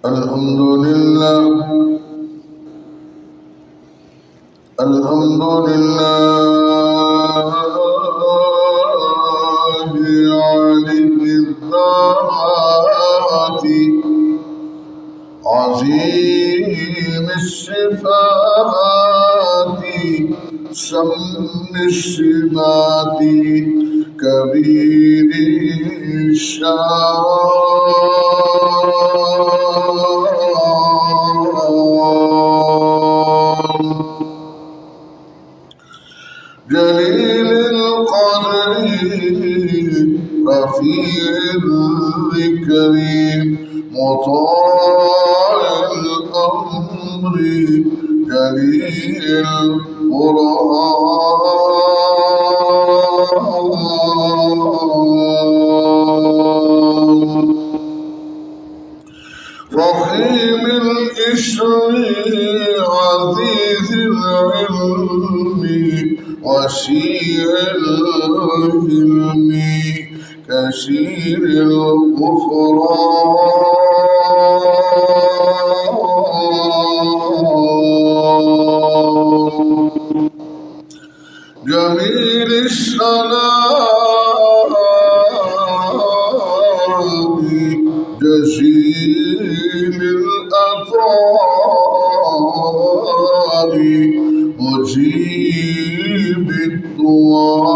الحمد لله علي الذات عظيم الصفات سم الشمات كبير الشان جليل القدر رفيع الذكر مطاع الأمر جليل القرآن فخيم الإشر عزيز العلم وسيع الهلم كثير الغفران جميل السلام جزيل الأطار مجيب الدعاء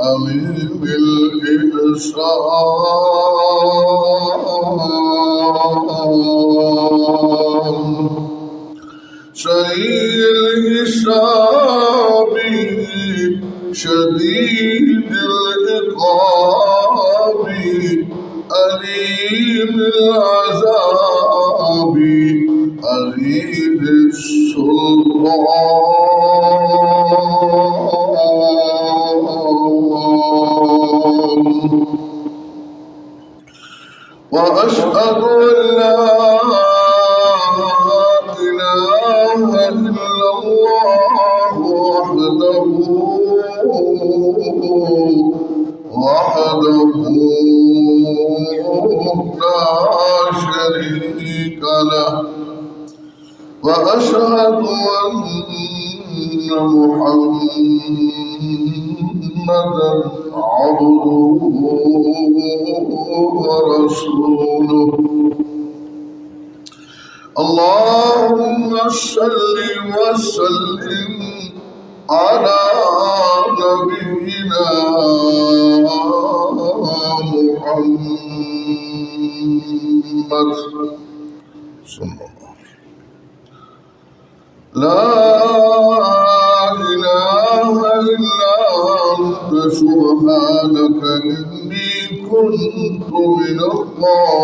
أمين الإحسان سريع الحساب شديد العقاب أليم العذاب أليم السلطان وأشهد أن لا إله إلا الله وحده لا شريك له وأشهد أن محمدا عبده ورسوله اللهم صل وسلم على نبينا محمد صلى الله عليه وسلم لا إله إلا أنت سبحانك إني كنت من الظالمين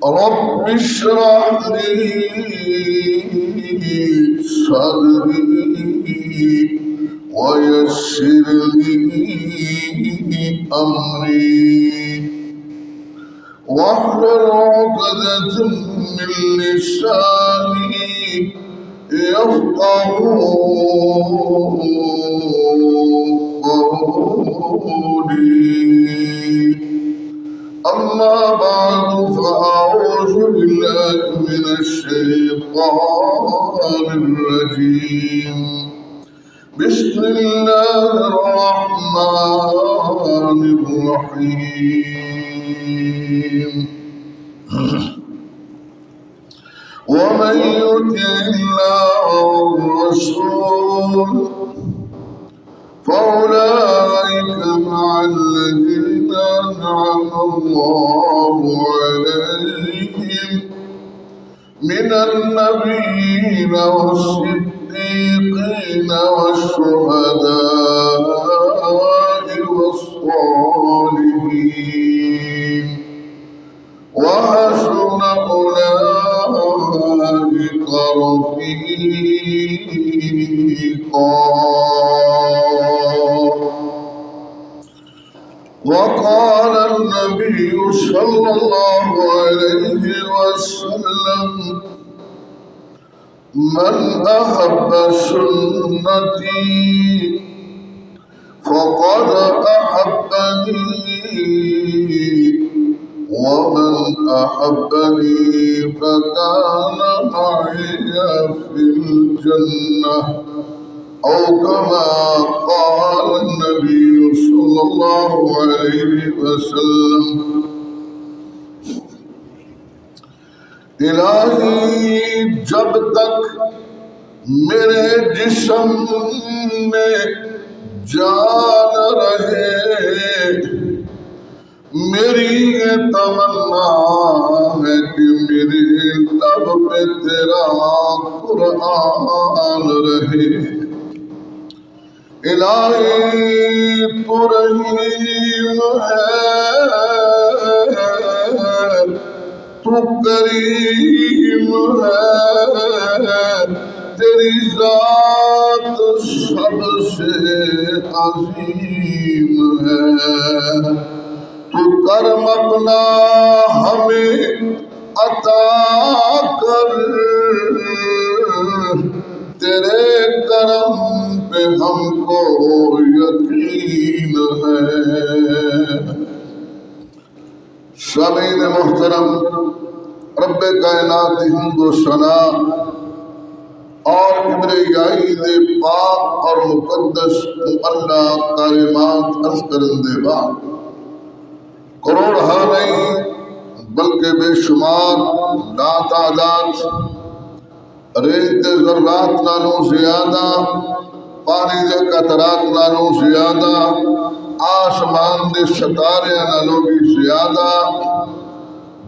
رب اشرح لي صدري ويسر لي أمري واحلل عقدة من لساني يفقهوا قولي أما بعد فأعوذ بالله من الشيطان الرجيم بسم الله الرحمن الرحيم ومن يطع الله والرسول فأولئك مع الذين أنعم الله عليهم من النبيين والصديقين والشهداء والصالحين وحسن أولئك رفيقا وقال النبي صلى الله عليه وسلم من أحب سنتي فقد أحبني ومن أحبني فكان معي في الجنة أو كما قال النبي صلى الله عليه وسلم. الہی جب تک میرے جسم میں جان رہے میری یہ تمنا ہے کہ میرے لب پہ تیرا قرآن رہے. الہی تو رحیم ہے تو کریم ہے تیری ذات سب سے عظیم ہے. تو کرم اپنا ہمیں عطا کر تیرے کرم پہ ہم کو یقین ہے. سامعین محترم، رب کائنات کی حمد و ثنا اور کبریائی دے پاک اور مقدس اللہ کلمات عرض کرندے بعد کروڑ ہاں نہیں بلکہ بے شمار لاتعداد ریت ذرات نالوں زیادہ پانی دے قطرات نالوں زیادہ آسمان دے ستارے نالوں بھی زیادہ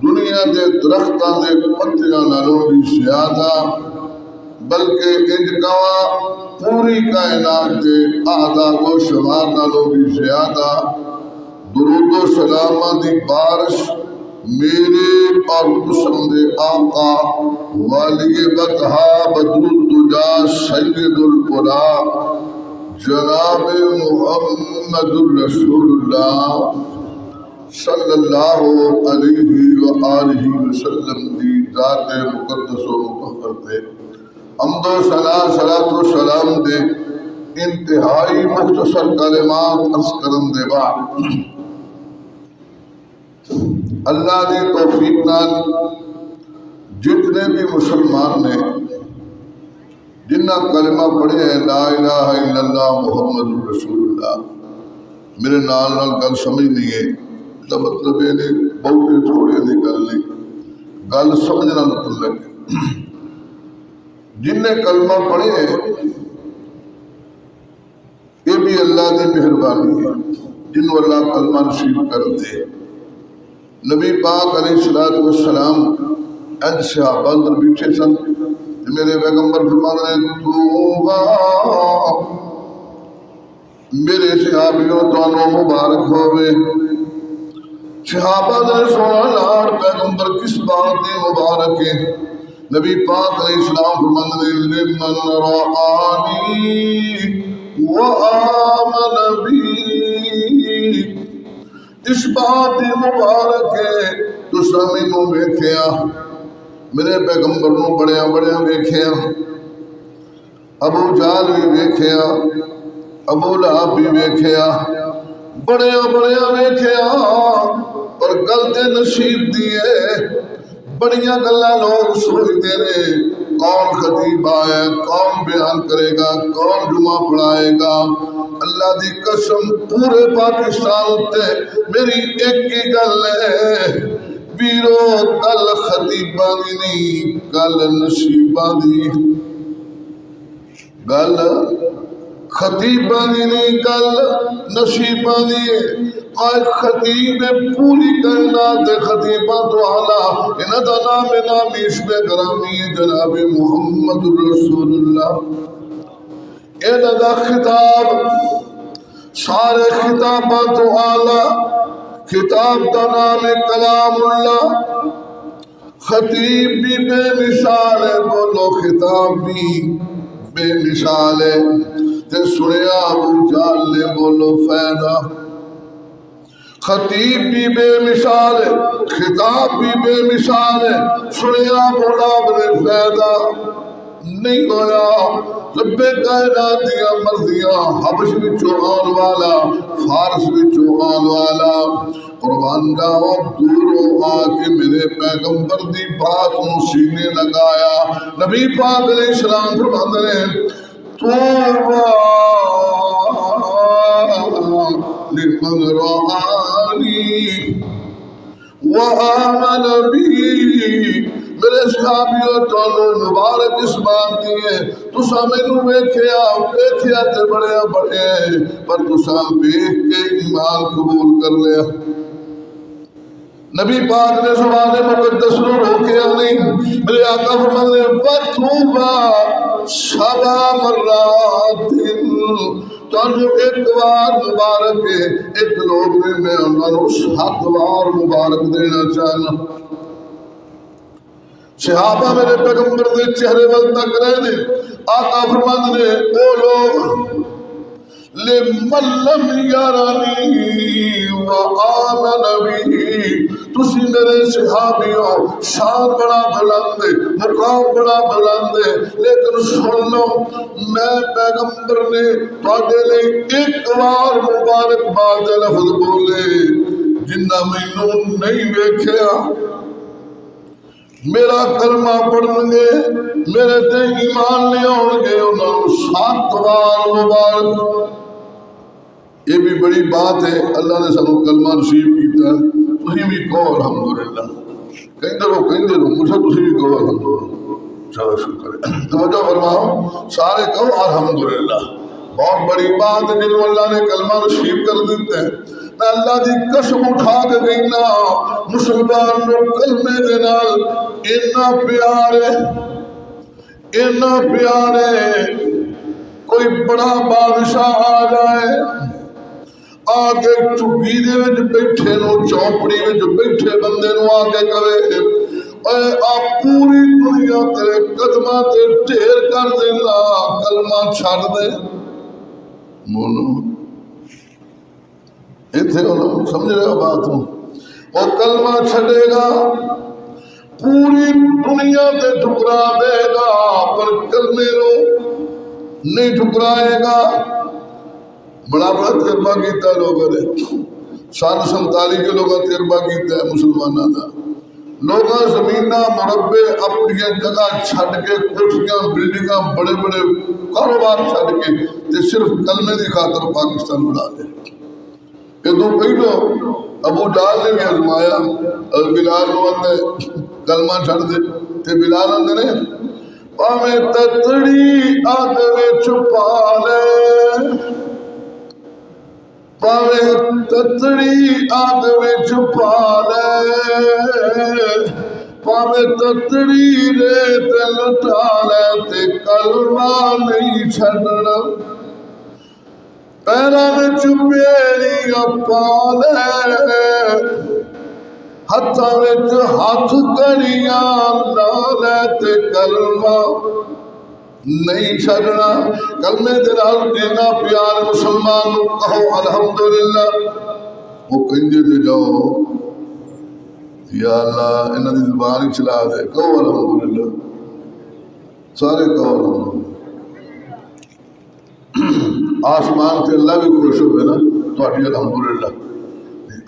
دنیا دے درختاں دے پتیاں نالوں بھی زیادہ بلکہ انجکوا پوری کائنات دے اعداد و شمار نالوں بھی زیادہ درود و سلامہ دی بارش میرے اور قسم دے آقا والی بطحا بدر الدجا سید القرآ جناب محمد الرسول اللہ صلی اللہ علیہ وآلہ وسلم دی ذات مقدس و مطہر دے حمد و ثنا صلاۃ و سلام دے انتہائی مختصر کلمات عرض کرن دے بعد اللہ دی توفیق نال جتنے بھی مسلمان نے جنہ کلمہ پڑھے ہیں لا الہ الا اللہ محمد رسول اللہ میرے نال گل سمجھ نہیں ہے تو مطلب یہ نہیں بہتے تھوڑے نہیں گل نہیں گل سمجھنا مطلب ہے. جن نے کلمہ پڑھے ہیں یہ بھی اللہ کی مہربانی ہے جنہوں اللہ کلمہ نصیب کر دے. نبی پاک علیہ السلام ان صحابہ اندر بیٹھے سن میرے پیغمبر فرماتے ہیں توبہ میرے صحابیوں تانوں مبارک ہوئے. صحابہ نے سونا لاڑ پیغمبر کس بات دے مبارک ہے؟ نبی پاک علیہ السلام فرماتے ہیں لمن رآنی وآمن بی. اس بات دی مبارک ہے تو سامینوں ویکھیا میرے پیغمبر نو بڑیا بڑیا ویکھیا ابو جہل بھی ویکھیا ابو لہب بھی ویکھیا بڑیا بڑیا ویکھیا پر گل تے نصیب دیے بڑیاں گلاں لوگ سوچتے نے کون خطیب آئے کون بیان کرے گا کون جمعہ پڑھائے گا. اللہ دی قسم پورے پاکستان تے میری ایک ہی گل ہے ویرو کل خطیباں دی نہیں کل نصیباں دی گل خطیباں دی نہیں کل نصیباں دی. اور خطیب پوری کائنات دے خطیباں تو اعلیٰ انہاں دا نام نامی اسم گرامی جناب محمد رسول اللہ. انہاں دا خطاب سارے خطاباں تو اعلیٰ خطاب دا نام کلام اللہ. خطیب بھی بے مثال ہے بولو خطاب بھی بے مثال ہے. تے سنیا ابو جہل نے بولو فائدہ. خطیب بھی بے مثال ہے خطاب بھی بے مثال ہے سنیا بولا بنے فائدہ. نہیں ہویا رب کائنات دیا مرضیاں حبش وچوں آن والا فارس وچوں آن والا قربان جاوا دوروں آ کے میرے پیغمبر دی بات نو سینے لگایا نبی پاک علیہ السلام فرماتے ہیں توبہ لمن رآنی وآمن بی میرے صحابیوں تانوں مبارک اس بات دی ہے تساں مینوں ویکھیا تے بڑے بڑے پر تساں ویکھ کے ایمان قبول کر لیا نبی پاک نے زبان مقدس نو روکیا نہیں میرے آقا فرماتے ہیں وَتُوبَا سَبْعَ مَرَّاتٍ تانوں ایک بار مبارک ہے ایک لوگ نے میں انہاں نوں 7 بار مبارک دینا چاہنا صحابہ میرے پیغمبر دے چہرے ول تک رہے نے آقا فرماتے نے او لوگ لمن لم یرانی وآمن بی تسی میرے صحابیوں شان بڑا بلند ہے مقام بڑا بلند ہے لیکن سن لو میں پیغمبر نے تواڈے لئی ایک بار مبارک باد لفظ بولے جنہ مینوں نہیں ویکھیا میرا کلمہ پڑھن گے میرے تے ایمان لے آن گے انہوں نے 7 بار مبارک یہ بھی بڑی بات ہے اللہ نے سانو کلمہ نصیب کیتا ہے تسی بھی کہو الحمدللہ کہندے رہو مجھے تسی بھی کہو الحمدللہ چلو شکر ہے توجہ فرماؤ سارے کہو الحمدللہ بہت بڑی بات ہے جنہوں اللہ نے کلمہ نصیب کر دیتے ہیں میں اللہ دی قسم اٹھا کے کہنا مسلمان نو کلمے دے نال اتنا پیار ہے کوئی بڑا بادشاہ آ جائے آگے چگی دے وچ بیٹھے نو چوپڑی وچ بیٹھے بندے نو آگے کہے اے آپ پوری دنیا تیرے قدماں تے ڈھیر کر دینا کلمہ چھڑ دے مونو ایتھے ہونا سمجھ رہے ہو بات ہوں وہ کلمہ چھڑے گا پوری دنیا تے ٹھکرا دے گا پر کلمے نو نہیں ٹھکرائے گا بڑا تجربہ کیتا ہے لوگوں نے 47 کے لوگوں تجربہ کیتا ہے مسلمانوں کا لوگاں زمیناں مربے اپنی جگہ چھڈ کے کوٹھیاں بلڈنگاں بڑے بڑے کاروبار چھڈ کے تے صرف کلمے دی خاطر پاکستان بنا لے یہ تو پہلو ابو جہل نے بھی آزمایا بلال نو نے کلمہ چھڈ دے تے بلال اندر نے پاویں تتڑی اگ وچ پا لے پاویں تتڑی اگ وچ پا لے پاویں تتڑی ریت لٹا لے تے کلمہ نہیں چھڈنا پیراں وچ بیڑیاں پا لے ہتھاں وچ ہاتھ کڑیاں لا لے تے کلمہ نہیں چھڈنا کلمے دے نال اتنا پیار مسلمان نو کہو الحمدللہ وہ کہندے تے جاؤ یا اللہ انہاں دی زبان چلا دے کہو الحمدللہ سارے کہو الحمدللہ آسمان تے اللہ بھی خوش ہوئے نا تہاڈی الحمدللہ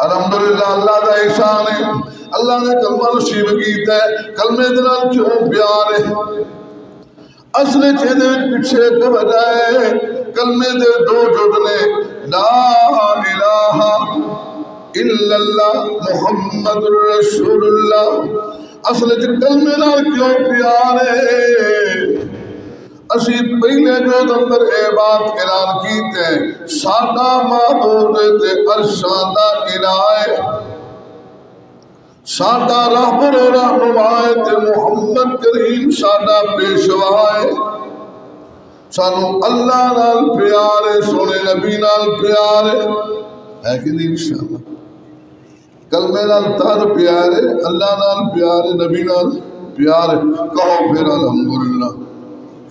الحمدللہ اللہ دا احسان ہے اللہ نے کلمہ نصیب کیتا ہے کلمے دے نال کیوں پیار ہے اصل چیزے پیچھے ایک وجہ ہے کلمے دے 2 جز نے لا الہ الا اللہ محمد رسول اللہ اصل کلمے نال کیوں پیار ہے اسی پہلے جو اندر اے بات اعلان کیتے ہیں ساڈا معبود تے عرشاں دا الہ ہے ساڈا رہبر و رہنما تے محمد کریم ساڈا پیشوا ہے سانو اللہ نال پیار ہے سونے نبی نال پیار ہے کہ نہیں انشاءاللہ کلمے نال تر پیار ہے اللہ نال پیار ہے نبی نال پیار ہے کہو پھر الحمدللہ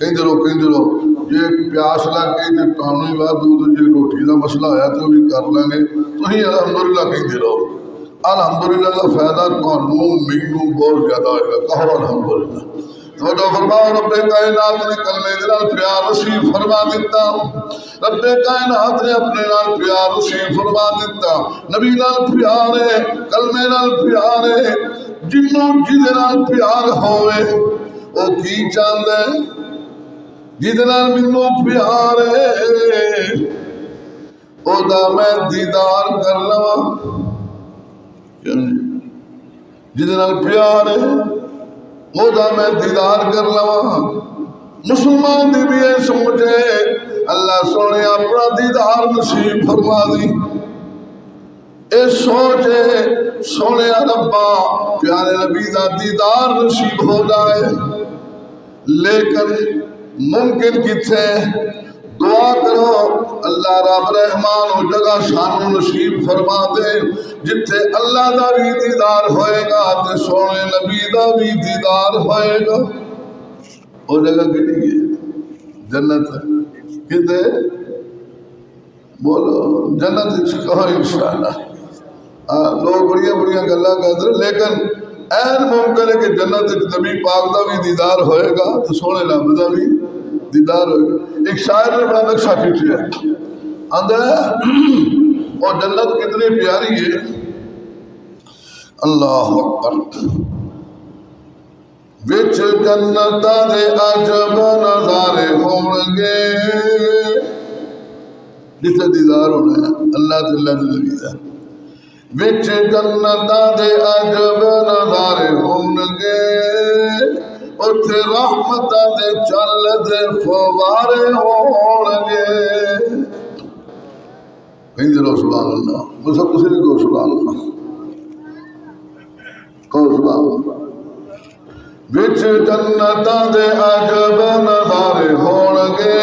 کہیں رہو جی پیاس لگ گئی تو پانی بعد جی روٹی کا مسئلہ ہوا تو بھی کر لیں گے تھی الحمدللہ کہیں رہو الحمدللہ کا فائدہ تمہیں مینوں بہت زیادہ ہوئے گا کہو الحمدللہ توجہ فرماؤ رب کائنات نے کلمے دے نال پیار نصیب فرما دیتا رب کائنات نے اپنے نال پیار نصیب فرما دیتا نبی نال پیار ہے کلمے نال پیار ہے جنوں جدے نال پیار ہوئے او کی چاہندے جدے نال مینوں پیار ہے او دا میں دیدار کر لواں جدے نال پیار ہے او دا میں دیدار کر لواں مسلمان دی بھی یہ سمجھے اللہ سونے اپنا دیدار نصیب فرما دی اے سوچے سونے ربا پیارے نبی دا دیدار نصیب ہو جائے لیکن ممکن کتھے دعا کرو اللہ رب رحمان و جگہ شانو نصیب فرما دے جتھے اللہ دا بھی دیدار ہوئے گا تے سونے نبی دا بھی دیدار ہوئے گا وہ جگہ کہنی ہے جنت کدھے بولو جنت کہو انشاءاللہ لوگ بڑیاں بڑیاں گلاں کہتے ہیں لیکن این ممکن ہے کہ جنت نبی پاک دا بھی دیدار ہوئے گا تو سونے رب دا بھی دیدار ہوئے گا ایک شاعر نے بڑا نقشہ کھینچا ہے اندر اور جنت کتنی پیاری ہے اللہ اکبر وچ جنت دے عجب نظارے ہون گے جتنے دیدار ہونا ہے اللہ دے نبی دا وچ جنت دے عجب نظارے ہون گے اتھے رحمت دے چل دے فوارے ہون گے کہیں دے رو سبحان اللہ مجھے کسی نے کہو سبحان اللہ کہو سبحان اللہ وچ جنت دے عجب نظارے ہون گے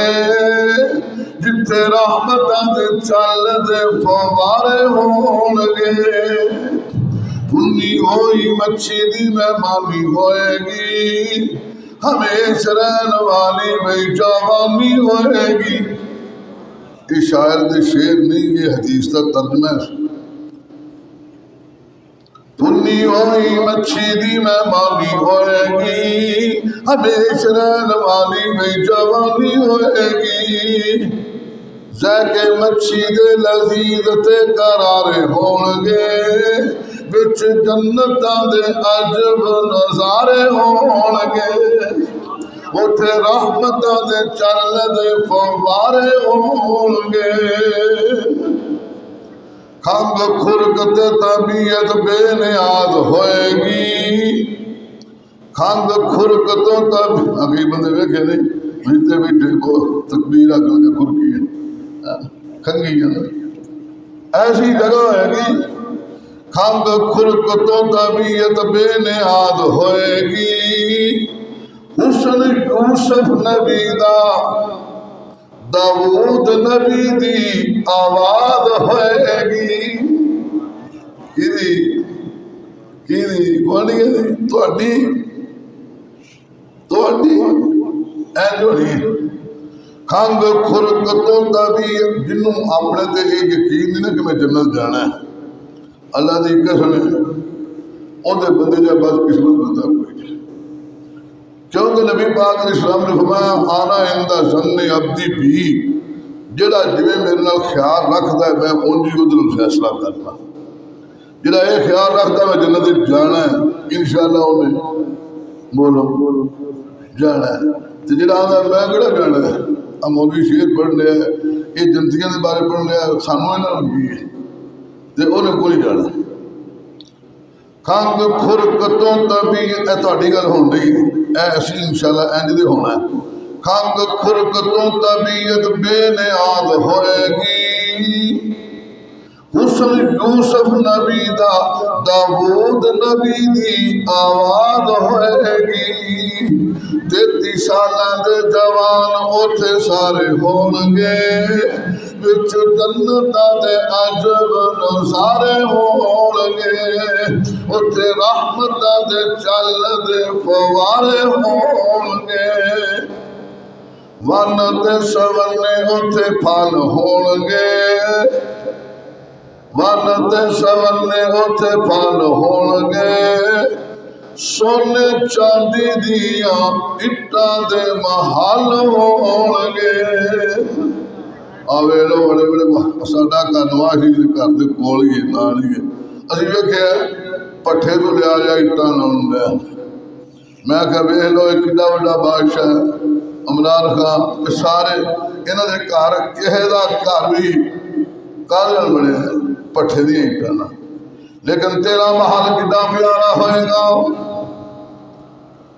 جتھے رحمت دے چل دے فوارے ہون گے پھنی ہوئی مچھی دی مہمانی ہوئے گی ہمیشہ رہن والی بے جوانی ہوئے گی یہ شاعر دے شعر نہیں یہ حدیث کا ترجمہ ہے پھنی ہوئی مچھی دی مہمانی ہوئے گی ہمیشہ رہن والی بے جوانی ہوئے گی ذائقے مچھی دے لذیذ تے قرارے ہون گے وچ جنتاں دے عجب نظارے ہون گے اتھے رحمتاں دے چل دے فوارے ہون گے کھنگ خرک تے طبیعت بے نیاز ہوئے گی کھنگ خرک تو اگلی بندے ویکھے نہیں مجھتے بیٹھے تکبیر اکل کے خرکی ہے کھنگی ہے ایسی جگہ ہے گی کھنگ خرک تو طبیعت بے نیاز ہوئے گی حسن یوسف نبی دا داؤد نبی دی آواز ہوئے گی کیدی گوانی ہے توڑی این جوڑی کھنگ خرک تو طبیعت جنوں اپنے تے ایک یقین نہیں نا کہ میں جنت جانا ہے اللہ دی قسم ہے اون دے بندے جا بس قسمت بندہ کوئی نہیں کیونکہ نبی پاک علیہ السلام نے فرمایا آنا اندہ ظن عبدی بھی جڑا جویں میرے نال خیال رکھدا ہے میں اونجی ادھر فیصلہ کرنا جڑا یہ خیال رکھدا ہے میں جنت جانا ہے انشاءاللہ انہیں بولو جانا ہے تو جڑا آندا میں کہڑا جانا ہے مولوی شیر پڑھ لیا یہ جنتیاں دے بارے پڑھ لیا سانو انہاں لگی ہے تے انہیں کوئی جانا کھنگ خرک تو طبیعت اے تہاڈی گل ہون رہی اے اسی انشاءاللہ انج دے ہونا ہے کھنگ خرک تو طبیعت بے نیاز ہوئے گی حسن یوسف نبی دا داؤد نبی دی آواز ہوئے گی 33 سالاں دے جوان اوتھے سارے ہون گے وچ جنتاں دے عجب نظارے ہون گے اوتھے رحمتاں دے چل دے فوارے ہون گے ون تے سونے اوتھے پھل ہون گے ون تے سونے اوتھے پھل ہون گے سونے چاندی دیا اٹاں دے محل ہون گے آوے لو بڑے بڑے ساڈا کنواہی دے گھر دے کول ہی نال ہی اسی ویکھیا پٹھے تو لیا جا اٹاں نال لیا میں کہ ویکھ لو کڈا وڈا بادشاہ عمران خان سارے انہاں دے گھر کہے دا گھر بھی کالے بنے پٹھے دی اٹاں نال لیکن تیرا محل کڈا پیارا ہوئے گا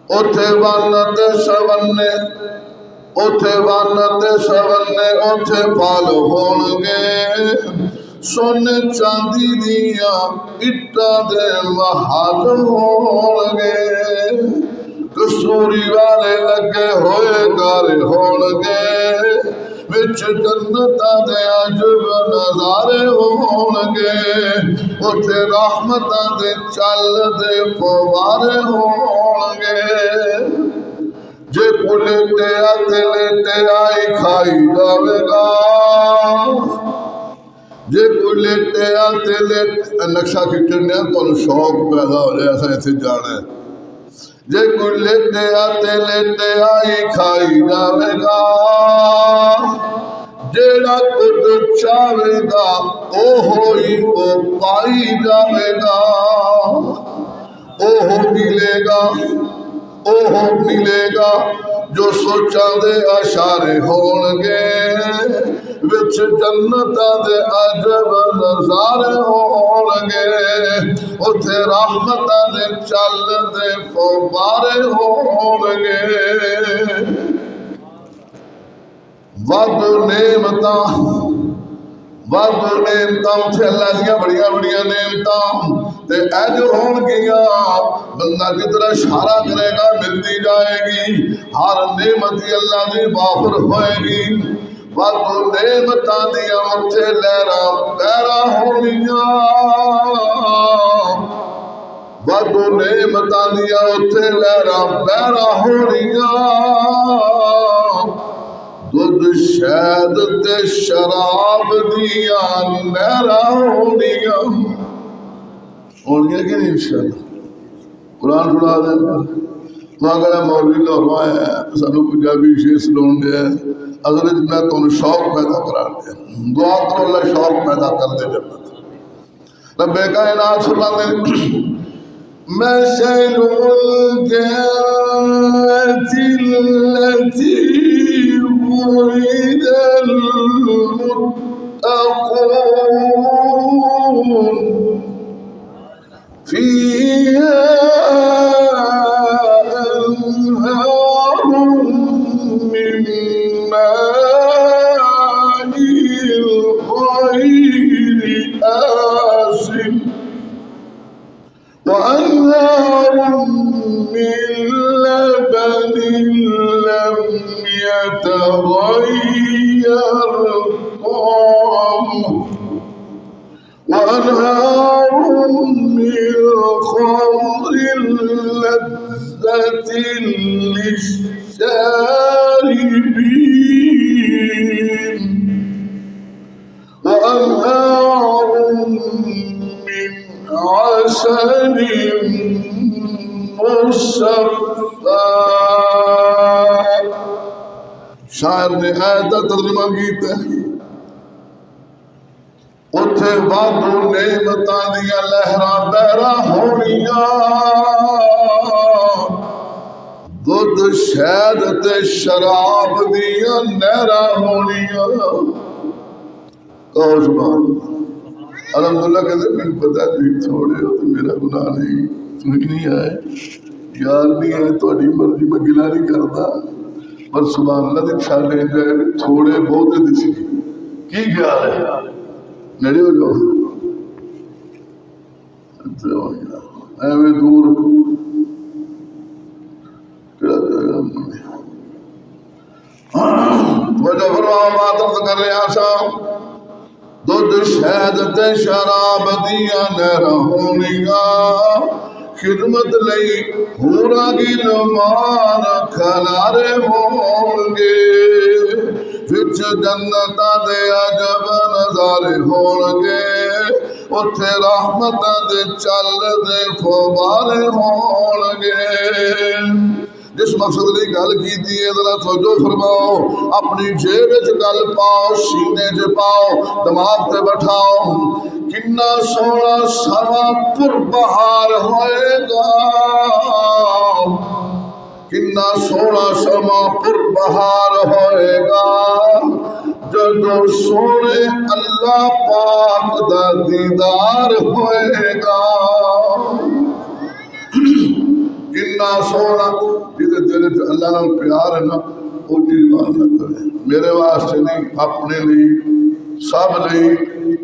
اوتھے ون تے سونے اوتھے ون تے سونے اوتھے پھل ہون گے سونے چاندی دیا اٹاں دے محل ہون گے کسوری والے لگے ہوئے گھر ہون گے وچ جنتاں دے عجب نظارے ہون گے اوتھے رحمتاں دے چل دے فوارے ہون گے جے کو لیٹیا تے لیٹیا ہی کھائی جاوے گا جے کو لیٹیا تے نقشہ کھچن دیا تو شوق پیدا ہو جائے ایسا ایسے جانا ہے جے کو لیٹیا تے لیٹیا ہی کھائی جاوے گا جیڑا کچھ چاہے گا اوہی او پائی جاوے گا اوہ ملے گا اوہ ملے گا جو سوچا دے اشارے ہون گے وچ جنتاں دے عجب نظارے ہون گے اوتھے رحمتاں دے چل دے فوارے ہون گے ود نعمتاں اوتھے اللہ دیاں بڑیاں بڑیاں نعمتاں تے اج ہون گیا بندہ جدھر اشارہ کرے گا ملتی جائے گی ہر نعمت اللہ دی وافر ہوئے گی واتو نعمتاں دیاں اوتھے لہراں پیرا ہونیاں واتو نعمتاں دیاں اوتھے لہراں پیرا ہونیاں دودھ شہد تے شراب دیاں نہراں ہونیاں ہونیاں کہ نہیں انشاءاللہ قرآن سنا دیں تو اگر مولوی لاہور آئے ہیں سانو پنجابی شعر سناؤن دے اگر میں تو شوق پیدا کرا دیا دعا کرو اللہ شوق پیدا کر دے جنت رب کائنات سنا دے میں شیل الجنة التي وعد المتقون فيها أنهار من ماء غير آسن وأنهار من لبن لم يتغير طعمه وأنهار من خمر لذة للشاربين وأنهار من عسل مصفى شاعر نے آیت کا ترجمہ کیتا ہے اتھے وادو نعمتاں دیاں لہراں بہراں ہونیاں دودھ شہد تے شراب دیاں نہراں ہونیاں کہو سبحان اللہ الحمدللہ کہتے میں پتہ تھی تھوڑے ہو تو میرا گناہ نہیں تم ہی نہیں آئے یار نہیں آئے تو اڈی مرضی میں گلہ نہیں کرتا پر سبحان اللہ دے چھالے جائے تھوڑے بہت دسی کی خیال ہے نڑے ہو جاؤ ایویں دور وجہ فرما ماترد کر رہے آسا دودھ شہد تے شراب دیاں نہراں ہونیاں خدمت لئی ہورا کی نمان کھلارے ہون گے وچ جنتاں دے عجب نظارے ہون گے اتھے رحمتاں دے چل دے فوارے ہون گے۔ جس مقصد کی گل کی ذرا توجہ فرماؤ، اپنی جیب وچ گل پاؤ، سینے چ پاؤ، دماغ تے بٹھاؤ، کنا سونا سما پر بہار ہوئے گا، کنا سونا سما پر بہار ہوئے گا، جدو سونے اللہ پاک دا دیدار ہوئے گا۔ کنا سونا جہاں دل چ اللہ نال پیار ہے نا وہ چیز بات نہ کرے، میرے واسطے نہیں، اپنے لیے، سب لیے،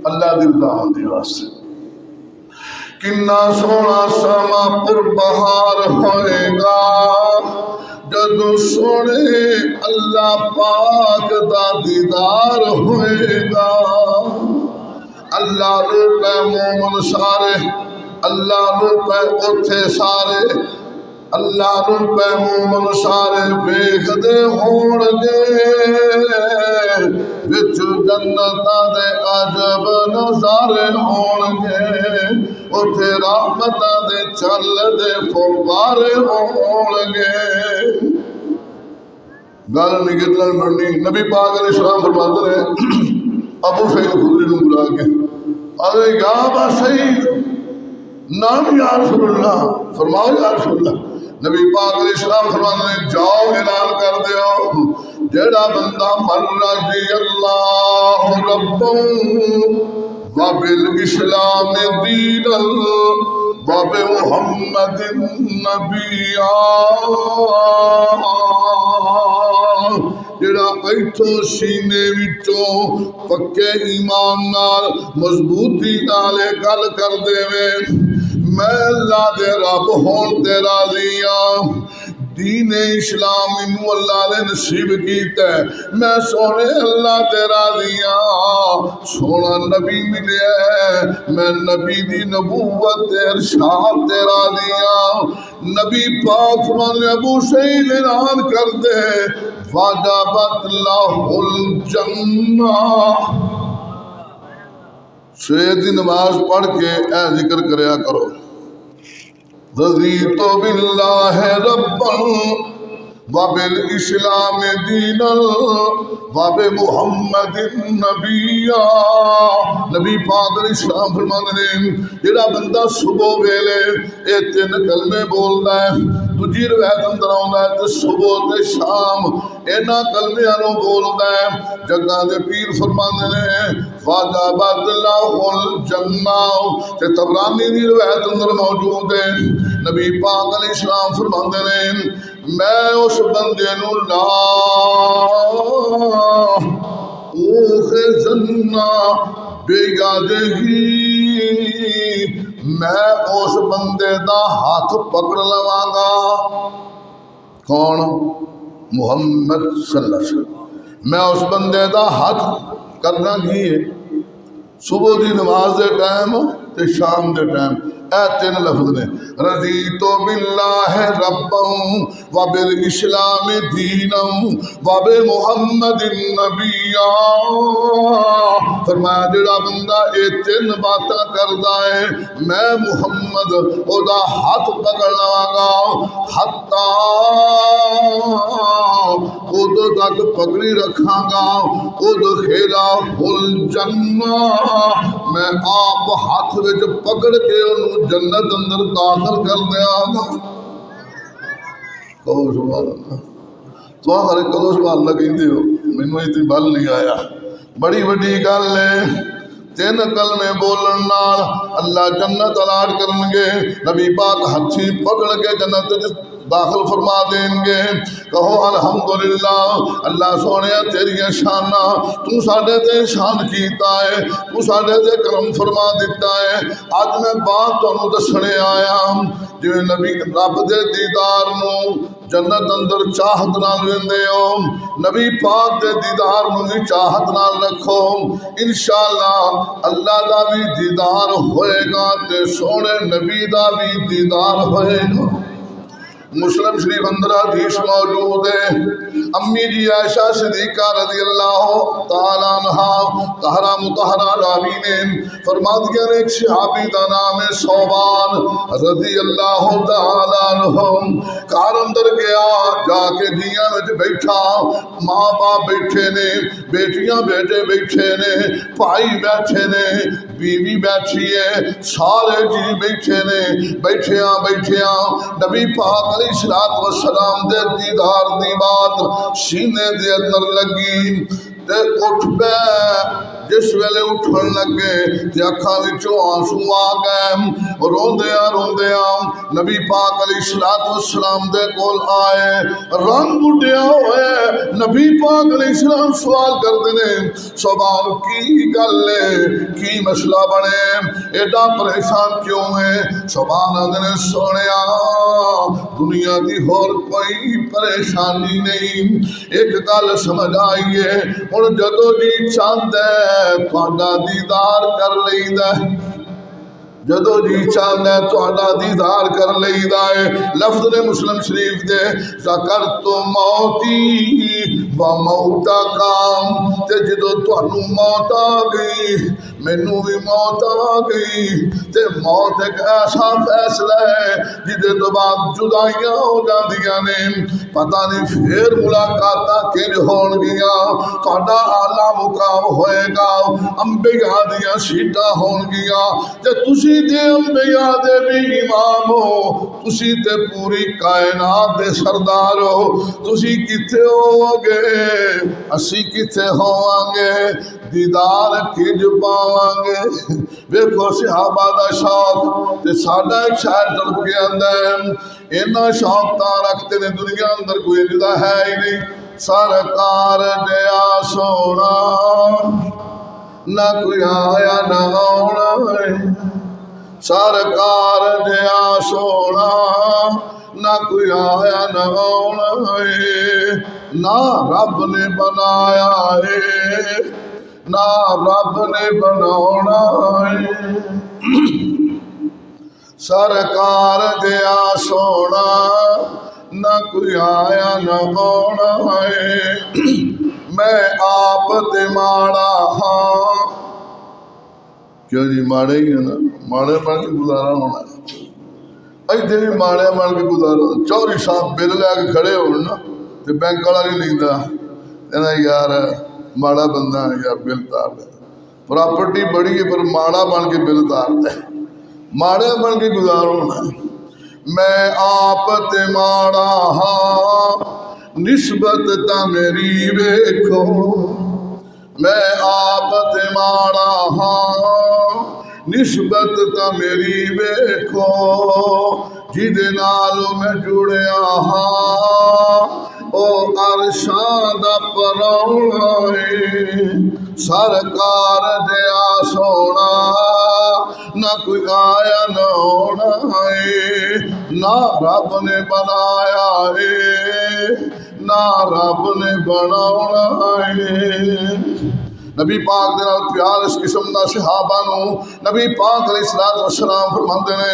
اللہ دی رضا دی واسطے۔ کنا سونا سما پر بہار ہوئے گا، جدو سونے اللہ پاک دا دیدار ہوئے گا۔ اللہ نو پہ مومن سارے، اللہ نو پہ اتھے سارے، اللہ نو پہ مومن سارے ویکھدے ہون گے، وچ جنتاں دے عجب نظارے ہون گے، اتھے رحمتاں دے چل دے فوارے ہون گے۔ گل نہیں کتنا بڑھنی، نبی پاک علیہ السلام فرماتے ہیں ابو سعید خدری نے بلا کے، ارے یا ابا سعید، نام یا رسول اللہ، فرماؤ یا رسول اللہ۔ نبی پاک علیہ السلام فرماتے ہیں جاؤ اعلان کر دیو، جیڑا بندہ من رضی اللہ ربا وبالاسلام دینا وبمحمد نبیا، جڑا ایتھوں سینے وچوں پکے ایمان نال مضبوطی نال گل کر دے، میں اللہ دے رب ہون تے راضی ہاں، دین اسلام انہوں اللہ نے نصیب کیتا ہے، میں سونے اللہ تے راضی ہاں، سونا نبی ملیا ہے، میں نبی دی نبوت تے ارشاد تے راضی ہاں۔ نبی پاک فرمانے ابو سعید اعلان کر دے وجبت لہ الجنہ، سویر دی نماز پڑھ کے اے ذکر کریا کرو، رضیت باللہ ربا وبالاسلام دینا وبمحمد نبیا۔ نبی پاک علیہ السلام فرماتے ہیں جڑا بندہ صبح ویلے اے تین کلمے بولدا ہے، دوجی روایت اندر آوندا ہے تے صبح تے شام انہاں کلمیاں نوں بولدا ہے، جگہ دے پیر فرماندے نے وجبت لہ الجنہ، تے طبرانی دی روایت اندر موجود ہے، نبی پاک علیہ السلام فرماندے نے میں اس بندے نوں لا اوخذنا بیدہی، میں اس بندے دا ہاتھ پکڑ لواں گا، کون؟ محمد صلی اللہ علیہ وسلم، میں اس بندے دا ہاتھ کرنا کی ہے، صبح دی نماز دے ٹائم تے شام دے ٹائم، اے تین لفظ نے، رضیت باللہ ربا وبالاسلام دینا وبمحمد نبیا۔ فرمایا جڑا بندہ اے تین باتاں کردا ہے میں محمد او دا ہاتھ پکڑ لواں گا، حتی ادو تک پکڑی رکھاں گا، ادخلا الجنہ، میں آپ ہاتھ وچ پکڑ کے انہوں جنت اندر داخل کر دیا گا۔ کہو سبحان اللہ، تو آخر کہو سبحان اللہ کہندے ہو، مینوں اتنی بل نہیں آیا، بڑی وڈی گل ہے، تین کلمے بولن نال اللہ جنت الاٹ کرن گے، نبی پاک ہتھی پکڑ کے جنت داخل فرما دیں گے، کہو الحمدللہ، اللہ سونے تیری شانہ، تو ساڑھے تے شان کیتا ہے، تو ساڑھے تے کرم فرما دیتا ہے، آج میں بات تو انہوں دسنے آیا، جو نبی رب دے دیدار نو جنت اندر چاہت نال ویندے ہو، نبی پاک دے دیدار نو بھی چاہت نال رکھو، انشاءاللہ اللہ دا بھی دیدار ہوئے گا تے سونے نبی دا بھی دیدار ہوئے گا۔ مسلم شریف اندر حدیث موجود ہے، امی جی عائشہ صدیقہ رضی اللہ تعالیٰ عنہ طاہرہ مطہرہ راوی نے فرما دیا ایک صحابی دا نام ہے صوبان رضی اللہ تعالیٰ عنہ، گھر اندر گیا، جا کے دیاں وچ بیٹھا، ماں باپ بیٹھے نے، بیٹیاں بیٹے بیٹھے نے، بھائی بیٹھے نے، بیوی بیٹھی ہے، سارے جی بیٹھے نے، بیٹھیاں بیٹھیاں نبی پاک علیہ السلام دے دیدار دی بات سینے دے اندر لگی تے اٹھ پے، جس ویلے اٹھن لگے تے اکھاں وچوں آنسو آ گئے، روندیاں روندیاں نبی پاک علیہ السلام دے کول آئے، رنگ اڈیا ہوئے، نبی پاک علیہ السلام سوال کردے نے صوبان کی گل ہے، کی مسئلہ بنے، ایڈا پریشان کیوں ہے؟ صوبان آدھے نے سونیا دنیا دی ہور کوئی پریشانی نہیں، ایک گل سمجھ آئیے ہن جدو جی چاہندے تہاڈا دیدار کر لئیدا ہے، جدو جی چاہندے تہاڈا دیدار کر لئیدا ہے، لفظ نے مسلم شریف دے ذکرت موتی و موتکا، تے جدو تہانوں موت آ گئی مینوں بھی موت آ گئی، تے موت ایک ایسا فیصلہ ہے جدے تو بعد جدائیاں ہو جاندیاں نے، پتہ نہیں پھر ملاقاتاں کنج ہون گیاں، تہاڈا اعلیٰ مقام ہوئے گا، انبیاء دیاں سیٹاں ہون گیاں، تے تسی تے انبیاء دے بھی امام ہو، تسی تے پوری کائنات دے سردار ہو، تسی کتے ہو گے، اسی کتے ہوواں گے، دیدار کنج پاواں گے؟ ویکھو صحابہ دا شوق تے ساڈا ایک شاعر تڑپ کے آندا ہے، اینا شوق تاں رکھتے نے دنیا اندر کوئی جدا ہے ہی نہیں، سرکار دیا سونا نہ کوئی آیا نہ آنا ہے، سرکار دیا سونا نہ کوئی آیا نہ آنا ہے، نہ رب نے بنایا ہے نہ رب نے بنانا ہے، سرکار دیا سونا نہ کوئی آیا نہ آنا ہے، میں آپ تے ماڑا ہاں، کیوں جی ماڑے ہی ہے نا، ماڑے بن کے گزارا ہونا ہے، ایتھے بھی ماڑے بن کے گزارا، چوری صاحب بل لے کے کھڑے ہو نا تے بینک والا نہیں لیندا، کہنا یار ماڑا بندہ ہے یار بل تار دے، پراپرٹی بڑی ہے پر ماڑا بن کے بل تار دے، ماڑے بن کے گزار ہونا ہے، میں آپ تے ماڑا ہاں نسبت تا میری ویکھو، میں آپ تے ماڑا ہاں نسبت تا میری ویکھو، جدے نال میں جڑیا ہاں او عرشاں دا پرونا ہے، سرکار دیا سونا نہ کوئی آیا نہ ہونا ہے، نہ رب نے بنایا ہے نہ رب نے بنانا ہے۔ نبی پاک دے نال پیار اس قسم دا صحابہ نو نبی پاک علیہ السلام فرماندے نے،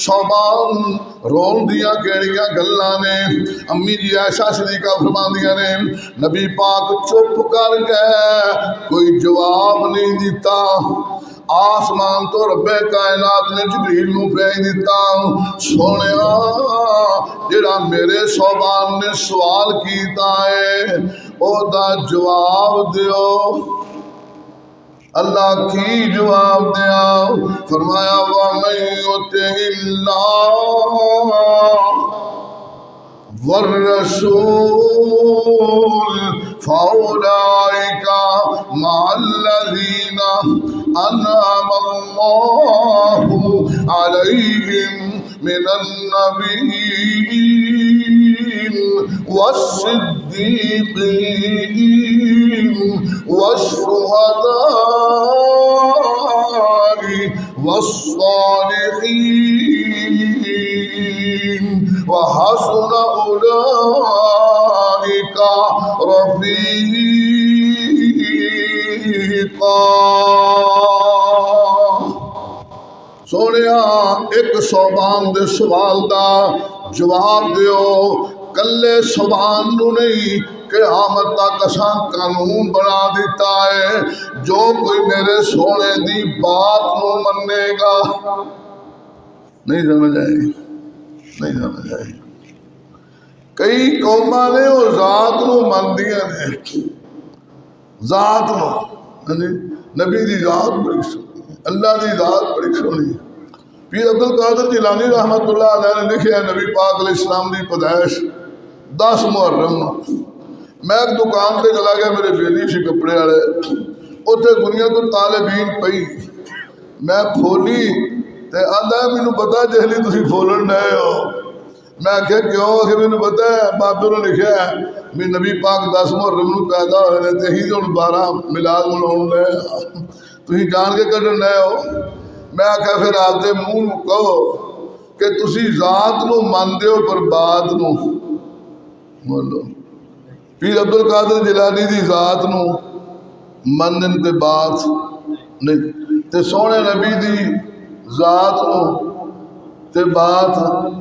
صوبان رون دیاں کیڑیاں گلاں نے، امی جی عائشہ صدیقہ فرماندیاں نے نبی پاک چپ کر گئے، کوئی جواب نہیں دیتا، آسمان تو رب کائنات نے جبریل نو بھیج دیتا، سونیا جڑا میرے صوبان نے سوال کیتا ہے او دا جواب دیو، اللہ کی جواب دیا، فرمایا وَمَن يُطِعِ اللَّهَ وَالرَّسُولَ فَأُولَئِكَ مَعَ الَّذِينَ أَنْعَمَ اللَّهُ عَلَيْهِمْ مِنَ النَّبِيِّينَ وَالصِّدِّيقِينَ وَالشُّهَدَاءِ وَالصَّالِحِينَ وَحَسُنَ أُولَئِكَ رَفِيقًا۔ سونیا ایک صوبان دے سوال دا جواب دیو کلے سبحان نو نہیں قیامت تک اساں قانون بنا دیتا ہے جو کوئی میرے سونے دی بات نو منے گا. نہیں سمجھ آئی؟ نہیں سمجھ آئی؟ کئی قوماں نے وہ ذات نو مندیاں نے ذات نو نبی دی ذات بڑی سونی اللہ دی ذات بڑی سونی. پیر عبد القادر جیلانی رحمت اللہ علیہ نے لکھے نبی پاک علیہ السلام دی پیدائش 10 محرم. میں ایک دکان پہ چلا گیا میرے بیلی سی کپڑے والے اتنے دنیا تو طالبین پئی میں پھولی تے آندا ہے مینوں پتا جہلی تسی پھولن ڈے ہو. میں آخیا کیوں؟ آخر مینوں پتا ہے بابے نے لکھا ہے بھی نبی پاک 10 محرم نو پیدا ہوئے تے ہی ہن 12 میلاد مناؤن ڈے تسی جان کے کڈن ڈے ہو. میں آخیا پھر آپ دے منہ نو کہو کہ تسی ذات نو مندے ہو پر بات نو بولو. پیر عبد القادر جیلانی دی ذات نو مندن تے بات نہیں تے سونے نبی دی ذات نو تے بات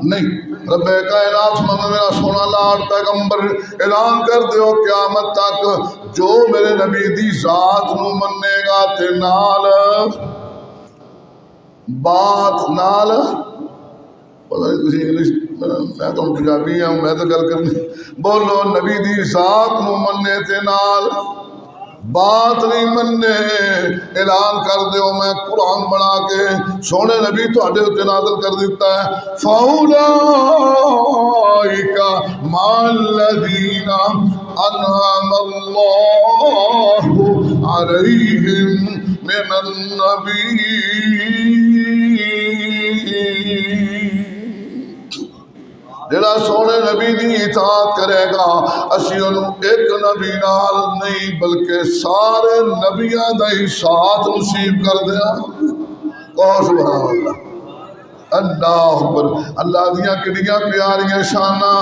نہیں. رب کائنات من میرا سونا لاڈ پیغمبر اعلان کر دیو قیامت تک جو میرے نبی دی ذات نو منے گا تے نال بات نال پتہ نہیں تسی انگلش میں تو پنجابی ہوں میں تو گل کرنی بولو نبی دی ذات نو منے تے نال بات نہیں منے. اعلان کر دیو میں قرآن بنا کے سونے نبی تواڈے تے نازل کر دیتا ہے فاولائک مع الذین انعم اللہ علیہم من النبیین. جڑا سونے نبی دی اطاعت کرے گا اسی انہوں ایک نبی نال نہیں بلکہ سارے نبیاں دا ہی ساتھ نصیب کر دیا. کہو سبحان اللہ. اللہ اکبر. اللہ دیاں کڑیاں پیاریاں شاناں.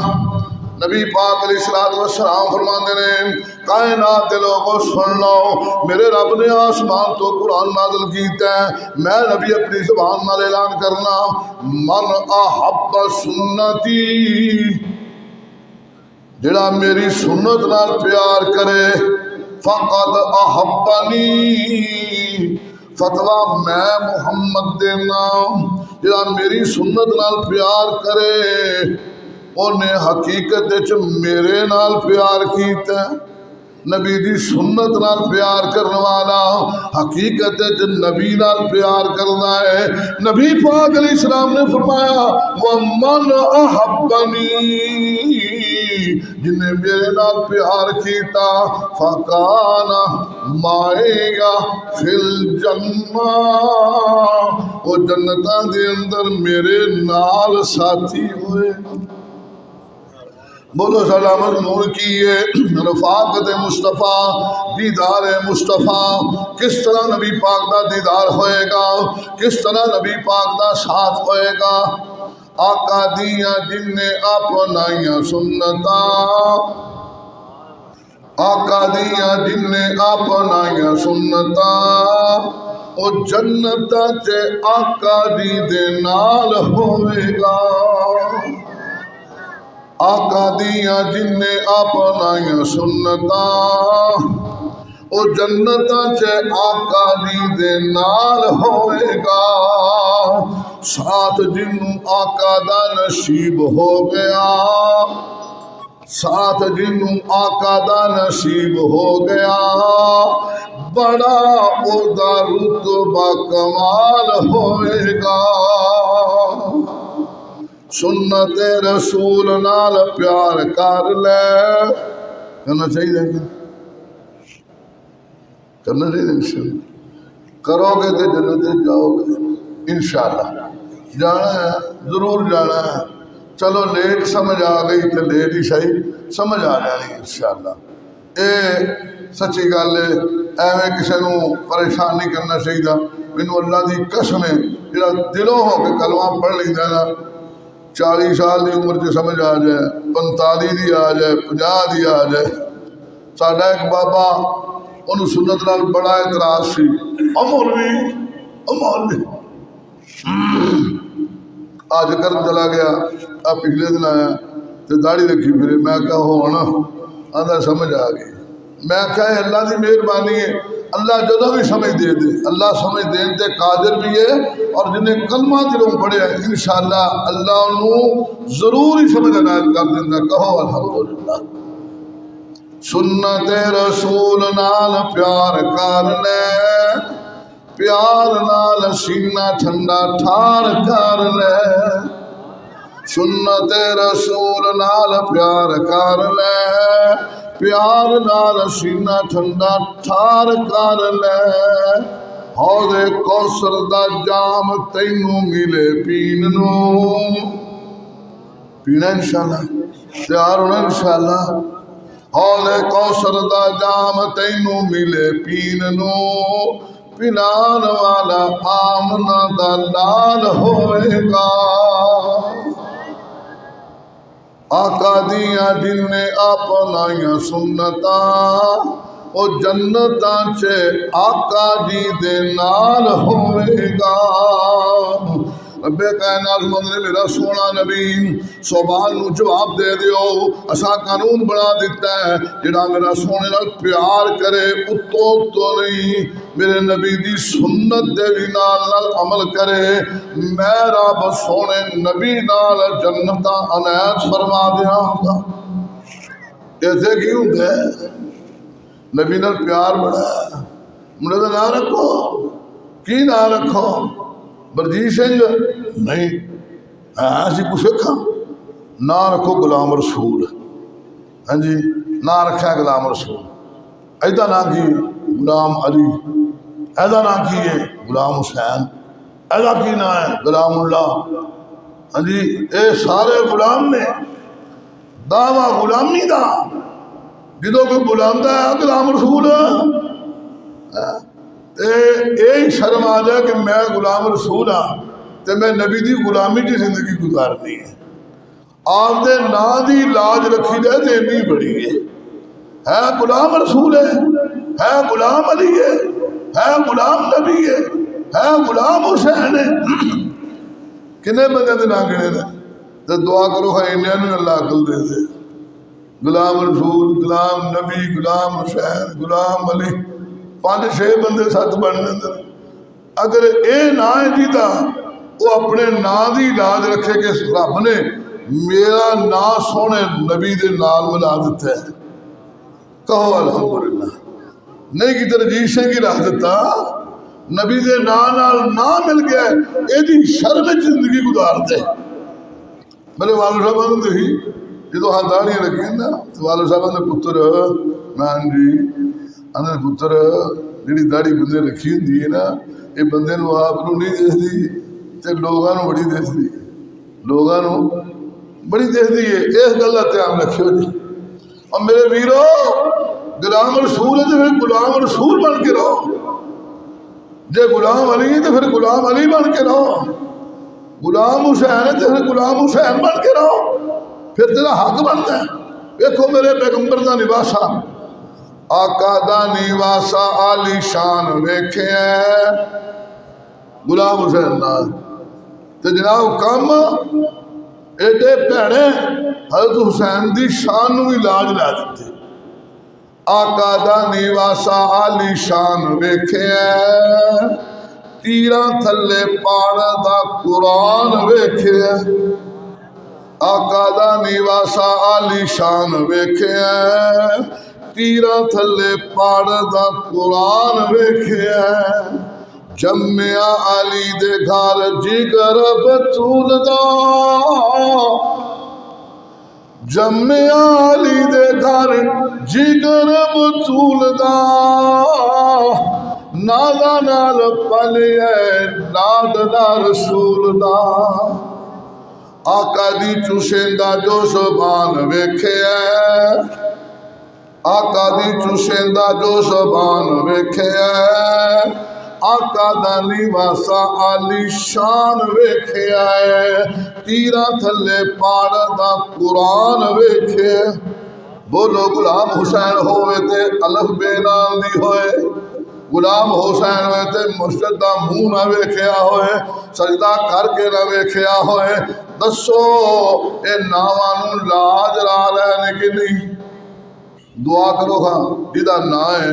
نبی پاک علیہ السلام فرماندے نے کائنات دے لوگوں سن لو میرے رب نے آسمان تو قرآن نازل کیتا ہے میں نبی اپنی زبان نال اعلان کرنا من احب سنتی جڑا میری سنت نال پیار کرے فقد احبنی فتویٰ میں محمد دینا جڑا میری سنت نال پیار کرے انہیں حقیقت میرے نال پیار کیتا ہے. نبی دی سنت نال پیار کرنے والا حقیقت نبی نال پیار کرنا ہے. نبی پاک علیہ السلام نے فرمایا وَمَنْ أَحَبَّنِي جنہیں میرے نال پیار کیتا فَكَانَ مَعِيَ فِي الْجَنَّةِ وہ جنتاں دے اندر میرے نال ساتھی ہوئے. بولو سلامت نور کیے رفاقت مصطفیٰ دیدار مصطفیٰ. کس طرح نبی پاک دا دیدار ہوئے گا کس طرح نبی پاک دا ساتھ ہوئے گا. آقا دیاں جن نے اپنائیاں سنتاں آقا دیاں جن نے اپنائیاں سنتاں او جنتاں چے آقا دی دے نال ہوئے گا. آقا دیاں جن نے اپنائیاں سنتاں او جنتاں چے آقا دی دے نال ہوئے گا. ساتھ جنوں آقا دا نصیب ہو گیا ساتھ جنوں آقا دا نصیب ہو گیا بڑا او دا رتبہ کمال ہوئے گا. سنت رسول نال پیار کر لے کرنا چاہیے کرنا چاہیے کرو گے تو جنت جاؤ گے انشاءاللہ. جانا ہے ضرور جانا ہے. چلو لیٹ سمجھ آ گئی تو لیٹ ہی صحیح سمجھ آ جانی انشاءاللہ. اے سچی گل ہے ایویں کسی نو پریشان نہیں کرنا چاہیے. مینوں اللہ دی قسم ہے جڑا دلوں ہو کے کلمہ پڑھ لیندا نا 40 سال دی عمر چ سمجھ آ جائے 45 دی آ جائے 50 دی آ جائے. ساڈا ایک بابا انہوں سنت نال بڑا اعتراض سی مولوی اج کر چلا گیا پچھلے دن آیا تو داڑھی رکھی پھرے میں کہا ہونا آدھا سمجھ آ گئی میں کہا اللہ دی مہربانی ہے اللہ جدوں بھی سمجھ دے دے اللہ سمجھ دین تے قادر بھی ہے اور جنہیں کلمہ دلوں پڑھے ہیں انشاءاللہ اللہ انہوں ضرور ہی سمجھ عنایت کر دینا کہو الحمدللہ سنت رسول نال پیار کر لے پیار نال سینہ ٹھنڈا ٹھار کر لے سنت رسول نال پیار کر لے پیار نال سینہ ٹھنڈا ٹھار کر لے حوض کوثر دا جام تینوں ملے پین نو پینا انشاءاللہ تیار ہونا انشاءاللہ حوض کوثر دا جام تینوں ملے پین نو پلان والا آمنہ دا لال ہوئے گا آقا دیاں جن نے اپنائیاں سنتا او جنتاں چے آقا جی دے نال ہوئے گا رب کائنات نے میرا سونا نبی سوال نو جواب دے دیو اسا قانون بنا دیتا ہے جڑا میرا سونے نال پیار کرے اتو تو نہیں میرے نبی دی سنت دے بھی نال عمل کرے میں رب سونے نبی نال جنت عنایت فرما دیاں گا ایسے کی ہوندے نبی نال پیار بڑا ہے منہ دا نہ رکھو کی نہ رکھو برجی سنگھ نہیں ایسی کچھ رکھا نہ رکھو غلام رسول ہاں جی نہ رکھا غلام رسول ایدہ نہ کی غلام علی ایدہ نہ کی ہے غلام حسین ایدہ کی نہ ہے غلام اللہ ہاں جی اے سارے غلام نے دعویٰ غلامی دا جدو کوئی غلام دا ہے غلام رسول اے شرم آ جائے کہ میں غلام رسول ہاں تے میں نبی دی غلامی کی زندگی گزارنی ہے آپ دے نا دی لاج رکھی جائے تے نہیں بڑی ہے غلام رسول ہے غلام علی ہے غلام نبی ہے غلام حسین ہے کنے بندے دے نا گنے نے تے دعا کرو ہے انہیں اللہ عقل دے دے غلام رسول غلام نبی غلام حسین غلام علی 5-6 بندے ساتھ بننے دے اگر اے نا ہے جیتا وہ اپنے نا دی لاج رکھے کہ رب نے میرا نا سونے نبی دے نال ملا دیتا ہے کہو الحمدللہ نہیں کی ترجیح سے کی راہ دیتا نبی دے نال نا مل گیا ہے اے دی شرم زندگی گزار دے میرے والد صاحب نے دیکھی یہ تو ہاتھ داڑیاں رکھی ہیں نا والد صاحب نے پتر مان جی اندر پتر جڑی داڑھی بندے رکھی ہوندی ہے نا یہ بندے نو آپ نو نہیں دیکھتی تے لوگاں نو بڑی دیکھتی لوگاں نو بڑی دیکھتی ہے اس گل کا دھیان رکھیو جی اور میرے ویرو غلام رسول ہے تو پھر غلام رسول بن کے رہو جے غلام علی ہے تو پھر غلام علی بن کے رہو غلام حسین ہے تو پھر غلام حسین بن کے رہو پھر تیرا حق بنتا ہے دیکھو میرے پیغمبر دا نواسا آقا دا نیواسا عالی شان ویکھے ہیں غلام حسین نال تے جناب کم ایڈے پیڑے حضرت حسین دی شان نو بھی لاج لا دیتے آقا دا نیواسا عالی شان ویکھے ہیں تیراں تھلے پاڑ دا قرآن ویکھے ہیں آقا دا نیواسا عالی شان ویکھے ہیں تیراں تھلے پاڑ دا قرآن ویکھے ہیں جمعہ علی دے گھر جگر بطول دا جمعہ علی دے گھر جگر بطول دا نالا نال پلی ہے ناد دا رسول دا آقا دی چوشندہ جو زبان ویکھے ہے آقا دی چوشندہ جو زبان ویکھے ہے آقا دا نیواسا عالی شان ویکھے ہے تیرا تھلے پاڑ دا قرآن ویکھے بولو غلام حسین ہوئے تے الف بے نام دی ہوئے غلام حسین ہوئے تے مسجد دا منہ نہ ویکھیا ہوئے سجدہ کر کے نہ ویکھیا ہوئے دسو اے ناواں نوں لاج را رہے کہ نہیں دعا کرو ہاں جدا نا ہے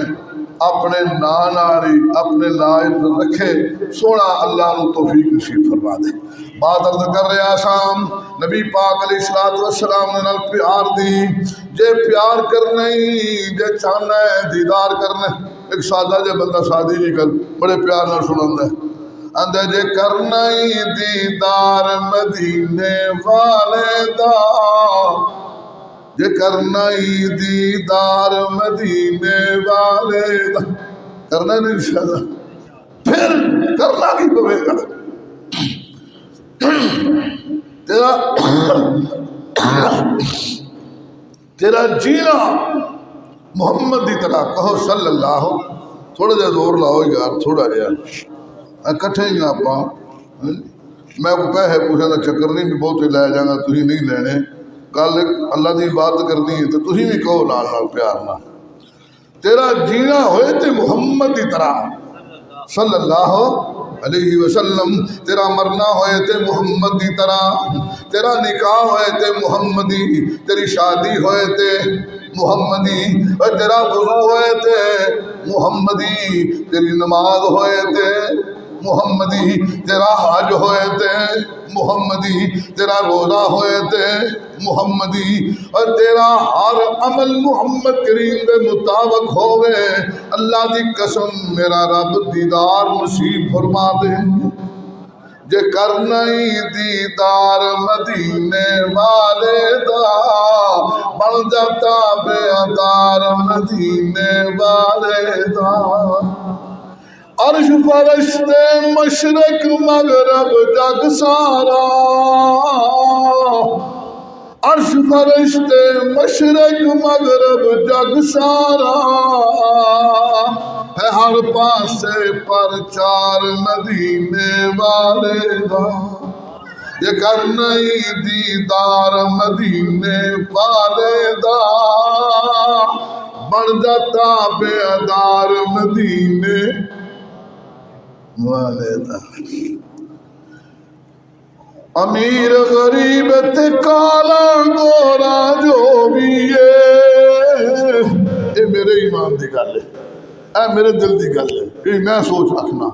اپنے نا ناری اپنے لائن رکھے سونا اللہ نو توفیق نصیب فرما دے بات عرض کر رہا شام نبی پاک علیہ السلام نے نال پیار دی جے پیار کرنا ہی جے چاہنا ہے دیدار کرنا ہے ایک سادہ جے بندہ شادی نہیں کر بڑے پیار نہ سنندا ہے اندے جے کرنا ہی دیدار مدینے والے دا جے کرنا ہی دیدار مدینے والے دا کرنا نہیں انشاءاللہ پھر کرنا کی پوے گا تیرا جینا محمد دی طرح کہو صلی اللہ تھوڑا جا زور لاؤ یار تھوڑا یار کٹھے ہی آپ میں کو پیسے پوچھا تھا چکر نہیں بھی بہت لے جانا تھی نہیں لینے کل اللہ دی بات کرنی ہے تو تھی بھی کہو نال نال پیار نہ تیرا جینا ہوئے تے محمد دی طرح صلی اللہ علیہ وسلم تیرا مرنا ہوئے تے محمد دی طرح تیرا نکاح ہوئے تے محمدی تیری شادی ہوئے تے محمدی اور تیرا وضو ہوئے تے محمدی تیری نماز ہوئے تے محمدی تیرا حج ہوئے تے محمدی تیرا روزہ ہوئے تے محمدی اور تیرا ہر عمل محمد کریم دے مطابق ہوئے اللہ دی قسم میرا رب دیدار نصیب فرما دے جے کرنا ہی دیدار مدینے والے دا بن جاتا بیدار مدینے والے دا عرش فرشتے مشرق مغرب جگ سارا عرش فرشتے مشرق مغرب جگ سارا ہے ہر پاسے پر چار مدینے والے دا یہ کرنا ہی دیدار مدینے والے دا بن جاتا بیدار مدینے والے دا امیر غریب تے کالا گورا جو بھی ہے اے میرے ایمان دی گل ہے اے میرے دل دی گل ہے یہ میں سوچ رکھنا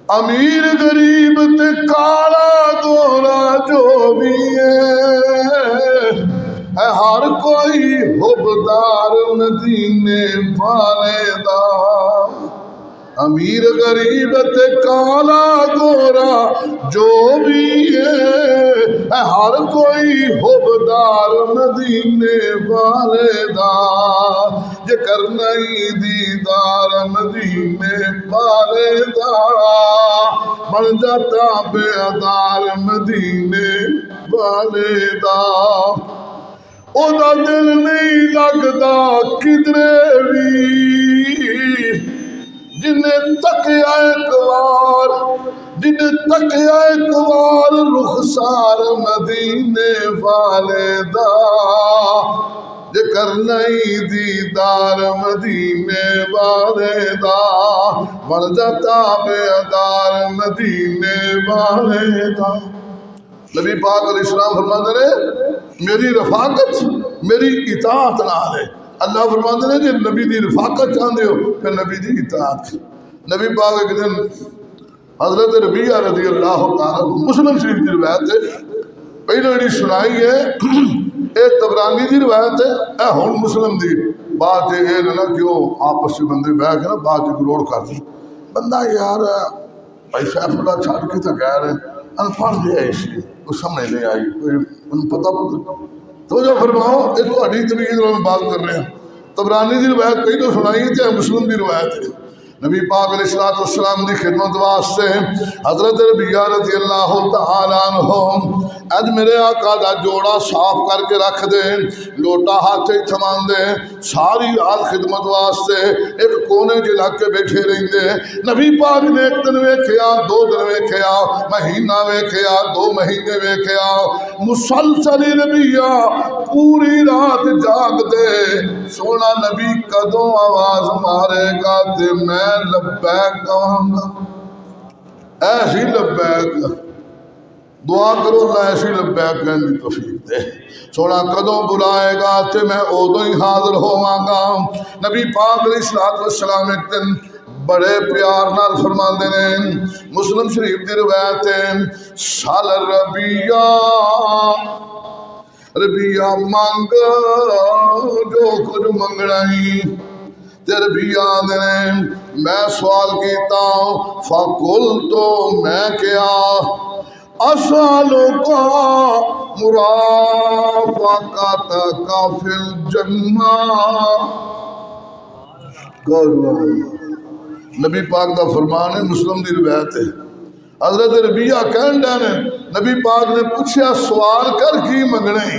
امیر غریب تے کالا گورا جو بھی ہے ہر کوئی حبدار مدینے والے دا امیر غریب تے کالا گورا جو بھی ہے ہر کوئی حبدار مدینے والے دا یہ کرنا ہی دیدار مدینے والے دا بن جاتا بیدار مدینے والے دا او دا دل نہیں لگدا کدرے بھی جنہیں تکیا ایک وار رخسار مدینے والے دا جے کرنا ہی دیدار مدینے والے دا بن جاتا بیدار مدینے والے دا نبی پاک علیہ السلام فرماتے ہیں میری رفاقت میری اطاعت نال ہے اللہ فرماتے ہیں کہ نبی دی رفاقت چاہتے ہو کہ نبی دی اطاعت نبی پاک ایک دن حضرت ربیہ رضی اللہ تعالیٰ مسلم شریف کی روایت ہے پہلے جڑی سنائی ہے اے طبرانی دی روایت ہے اے ہن مسلم دی بات ہے اے نہ کیوں آپس سے بندے بیٹھ کے نا بات اگنور کر دیں بندہ یار بھائی سیف اللہ چھاڑ کے تو کہہ رہے ان پڑھ دیا اسی کچھ سمجھ نہیں آئی ان پتہ تو جو فرماؤ یہ تو حدیث طریقے میں بات کر رہے ہیں طبرانی دی روایت کئی تو سنائی ہے مسلم دی روایت ہے نبی پاک علیہ السلام دی خدمت واسطے حضرت ربیہ رضی اللہ تعالیٰ عنہ اج میرے آقا دا جوڑا صاف کر کے رکھ دے، لوٹا ہاتھ تھمان دے، ساری رات خدمت واسطے ایک کونے چ لگ کے بیٹھے رہندے۔ نبی پاک نے ایک دن ویکھیا، 2 دن ویکھیا، مہینہ ویکھیا، 2 مہینے ویکھیا، مسلسل ربیہ پوری رات جاگ دے۔ سونا نبی کدوں آواز مارے گا تے میں لبیک کہاں گا؟ ایسی لبیک دعا کرو اللہ ایسی لبیک کہنے کی توفیق دے۔ سونا کدوں بلائے گا تے میں ادوں ہی حاضر ہوواں گا۔ نبی پاک علیہ الصلوۃ والسلام ایک دن بڑے پیار نال فرماندے نے، مسلم شریف دی روایت ہے، سال ربیہ مانگ جو کچھ منگنا ہی تے ربیہ آندے نے میں سوال کیتا فقلت میں کیا اسالک مرافقتک فی الجنہ۔ نبی پاک دا فرمان ہے، مسلم دی روایت ہے، حضرت ربیہ کہن ڈے نبی پاک نے پوچھا سوال کر کی منگنے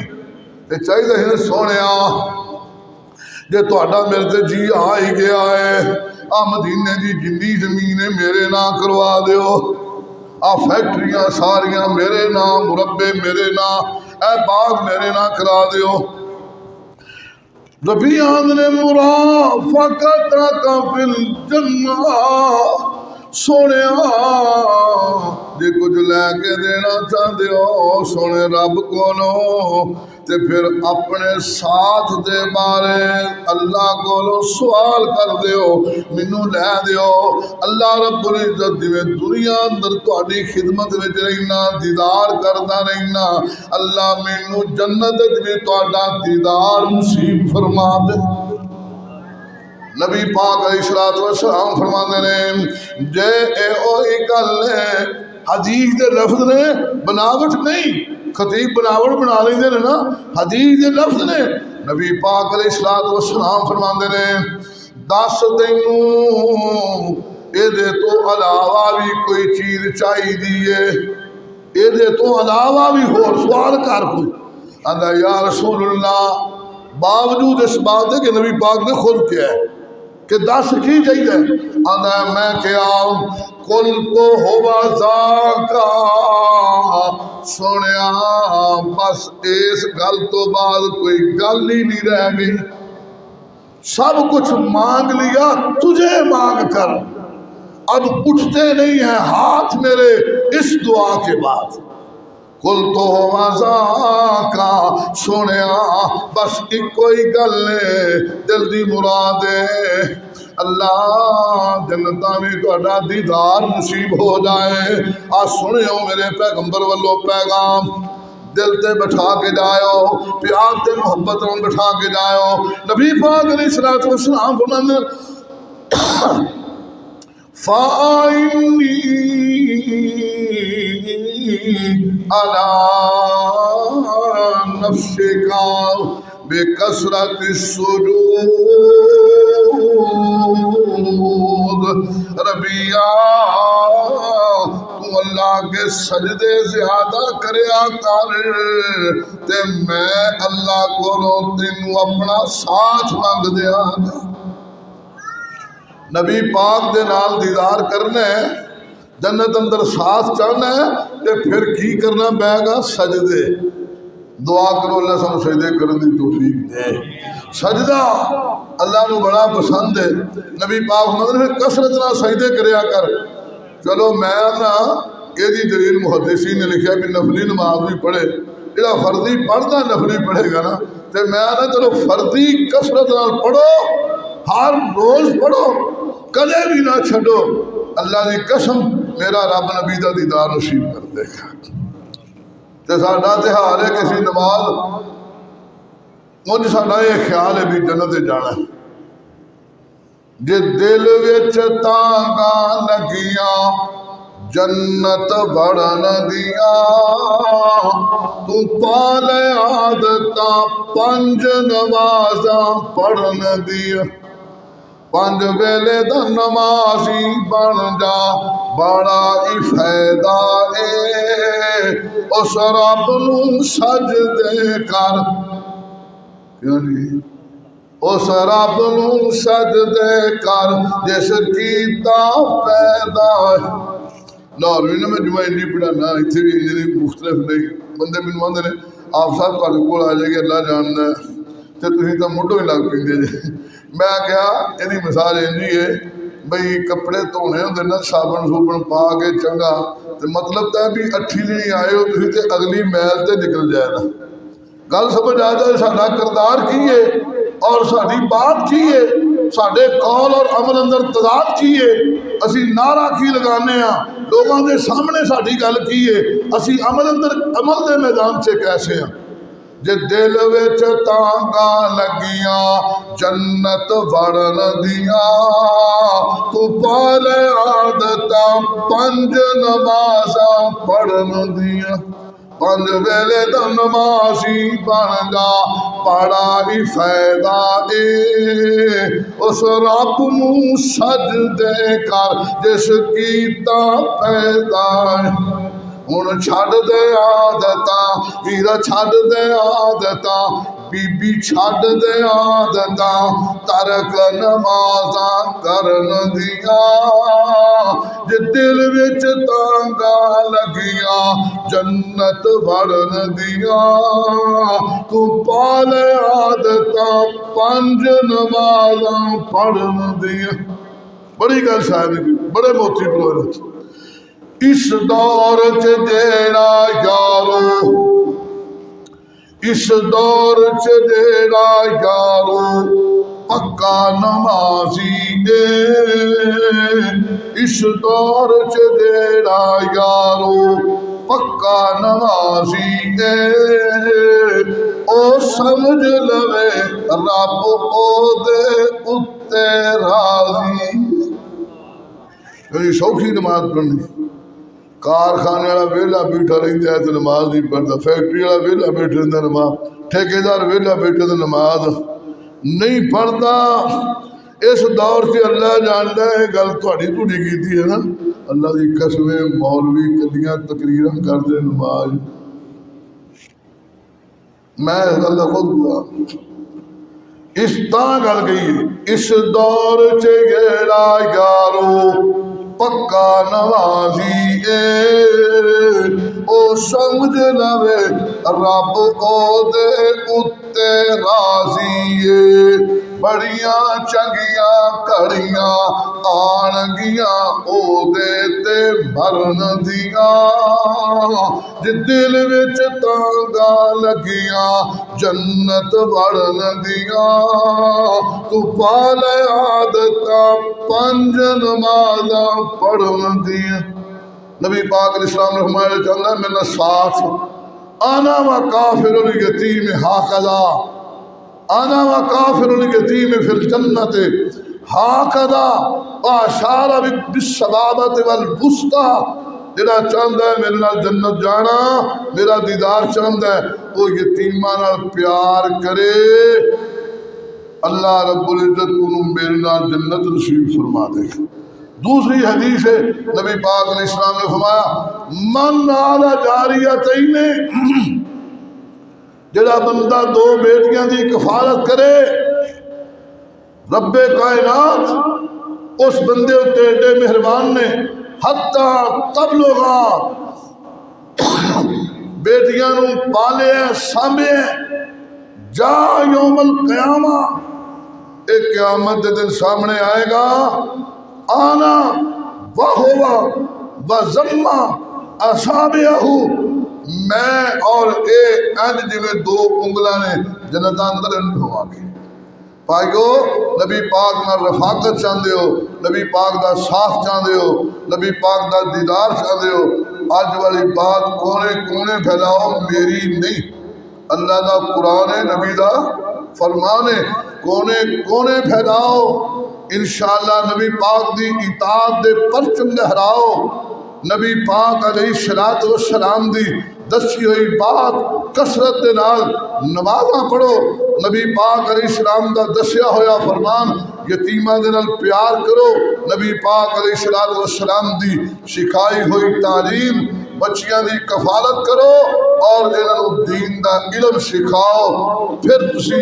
تے چاہیے سونیا جے تہاڈا میرے تے جی آ ہی گیا ہے، آ مدینے دی جنی زمین ہے میرے نام کروا دیو، آ فیکٹریاں ساریاں میرے نام، مربے میرے نام، اے باغ میرے نام کرا دیو۔ ربیہ نے مرافقتک فی الجنہ، سونیا جے کچھ لے کے دینا چاہتے ہو سونے رب کولو تے پھر اپنے ساتھ دے بارے اللہ کولو سوال کر دیو، مینوں لے دیو۔ اللہ رب العزت جویں دنیا اندر تہاڈی خدمت وچ رہنا، دیدار کردا رہنا، اللہ مینوں جنت وچ بھی تہاڈا دیدار نصیب فرما دے۔ نبی پاک علیہ الصلوۃ والسلام فرماندے نے جے اے اوہی گل ہے، حدیث دے لفظ نے بناوٹ نہیں، خطیب بناوٹ بنا لیندے نے نا، حدیث دے لفظ نے۔ نبی پاک علیہ الصلوۃ والسلام فرماندے نے دس تینوں اے دے تو علاوہ بھی کوئی چیز چاہیے، اے دے تو علاوہ بھی ہور سوال کر کوئی۔ آندا یا رسول اللہ، باوجود اس بات ہے کہ نبی پاک نے خود کیا ہے کہ 10 کی چاہیے، آندا میں کیا کل تو ہوا ذاکا، سونیا بس اس گل تو بعد کوئی گل ہی نہیں رہ گئی، سب کچھ مانگ لیا، تجھے مانگ کر اب اٹھتے نہیں ہیں ہاتھ میرے اس دعا کے بعد۔ کل تو ہوا ذاکا، سونیا بس ایک کوئی گل دل دی مراد ہے، اللہ جنتاں میں تہاڈا دیدار نصیب ہو جائے۔ آ سنیو میرے پیغمبر والو پیغام، دل تے بٹھا کے جاؤ، پیار تے محبت نال بٹھا کے جاؤ۔ نبی پاک علیہ الصلوۃ والسلام فرماندے فَإِنِّي عَلَى نَفْسِكَ بِكَثْرَةِ السُّجُودِ۔ ربیہ تو اللہ کے سجدے زیادہ کریا کر تے میں اللہ کو تینوں اپنا ساتھ مانگ دیا۔ نبی پاک دے نال دیدار کرنا ہے، جنت اندر ساتھ چاہنا ہے تے پھر کی کرنا پے گا؟ سجدے۔ دعا کرو اللہ سانو سجدے کرن دی توفیق دے۔ سجدہ اللہ نو بڑا پسند ہے، نبی پاک نے کثرت نال سجدے کریا کر۔ چلو میں نا یہ دلیل محدثین نے لکھا بھی نفلی نماز بھی پڑھے، جہاں فرضی پڑھنا نفلی پڑھے گا نا، تے میں نا چلو فرضی کثرت نال پڑھو، ہر روز پڑھو، کدے بھی نہ چھڈو، اللہ دی قسم میرا رب نبی دا دیدار نصیب کر دے گا۔ تے ساڈا تہار ہے کسی نماز انج ساڈا یہ خیال ہے بھی جنت جانا ہے، جے دل وچ تانگاں لگیاں جنت بڑھن دیا، تو پال عادتاں 5 نمازاں پڑھن دیا۔ پنج ویلے دا نمازی بن جا بڑا ہی فائدہ اے اس رب نو سجدے کر کیوں نہیں اس رب نو سجدے کر جس کیتا پیدا ہے لاہور بھی میں جمعہ نہیں پڑھانا اتنے بھی انجینئر مختلف نہیں بندے مینوں آندے نے آپ صاحب تہاڈے کول آ جائے گی اللہ جاندا ہے تے تسی تاں مڈھوں ہی لگ پیندے جے میں کہا یہ مثال انجی ہے بھئی کپڑے دھونے ہوندے نا صابن سوبن پا کے چنگا تے مطلب تے بھی اٹھی دن آئے ہو تسی تے اگلی میل تے نکل جائے نا گل سمجھ آ جائے ساڈا کردار کی ہے اور ساری بات کی ہے ساڈے قول اور عمل اندر تضاد کی ہے اسی نعرہ کی لگانے ہاں لوگوں کے سامنے ساری گل کی ہے اسی عمل اندر عمل دے میدان سے کیسے ہیں جے دل وچ تانگا لگیاں جنت وڑن دیاں تو پالے عادتاں پنج نمازاں پڑھن دیاں پنج ویلے دا نمازی بن جا بڑا ہی فائدہ اے اس رب نو سجدے کر جس کیتا پیدا ہے ہن چھڈ دے عادتاں ویرا چھڈ دے عادتاں بی بی چھڈ دے عادتاں ترک نمازاں کرن دیاں جے دل وچ تانگا لگیاں جنت وڑن دیاں تو پالے عادتاں پنج نمازاں پڑھن دیاں بڑی گل صاحب بڑے موتی پروت اس دور چ جیڑا یارو اس دور چ جیڑا یارو پکا نمازی اے اس دور چ جیڑا یارو پکا نمازی اے او سمجھ لوے رب او دے اتے راضی میری سوکھی نماز پڑھنی کارخانے والا ویلا بیٹھا رہتا ہے تو نماز نہیں پڑھتا فیکٹری والا ویلا بیٹھا رہتا نماز ٹھیکیدار ویلا بیٹھا تو نماز نہیں پڑھتا اس دور سے اللہ جانتا ہے گل تھوڑی تھوڑی کی ہے نا اللہ کی قسمیں مولوی کلیاں تقریراں کرتے نماز میں اللہ خود بلا اس طرح گل گئی اس دور چ گیڑا یارو پکا نمازی اے او سمجھ لوے رب او دے اتے راضی اے بڑیاں چنگیاں کڑیاں آن گیاں او دے تے مرن دیاں جے دل وچ تانگا لگیاں جنت وڑن دیاں تو پالے عادتاں پنج نمازاں پڑھن دیاں نبی پاک علیہ السلام نے فرمایا چاہتا ہے میرا ساتھ انا و کافر الیتیم ہاکذا انا و کافر الیتیم فی الجنت ہاکذا واشار بالصبابۃ والوسطی جڑا چاہتا ہے میرے نال جنت جانا میرا دیدار چاہتا ہے وہ یتیماں نال پیار کرے اللہ رب العزت انہوں میرے نال جنت نصیب فرما دے دوسری حدیث ہے نبی پاک علیہ السلام نے فرمایا من علی جاریتین جڑا بندہ دو بیٹیاں دی کفالت کرے رب کائنات اس بندے اتے ایڈے مہربان نے حتی تبلغا بیٹیاں نو پالے سامے جا یوم القیامہ ایک قیامت دے دن سامنے آئے گا آنا وہوا وزمہ اصابعہ میں اور اے انج جویں دو انگلاں نے جنت اندر نہیں ہوا گے پائیو نبی پاک نال رفاقت چاہتے ہو نبی پاک دا صاف چاہتے ہو نبی پاک دا دیدار چاہتے ہو آج والی بات کونے کونے پھیلاؤ میری نہیں اللہ دا قرآن ہے نبی دا فرمان ہے کونے کونے پھیلاؤ انشاءاللہ نبی پاک دی اطاعت دے پرچم لہراؤ نبی پاک علیہ السلام دی دسی ہوئی بات کثرت دے نال نمازاں پڑھو. نبی پاک علیہ السلام دا دسیا ہویا فرمان یتیماں دے نال پیار کرو. نبی پاک علیہ السلام دی سکھائی ہوئی تعلیم بچیاں دی کفالت کرو اور انہاں نوں دین دا علم سکھاؤ. پھر تسی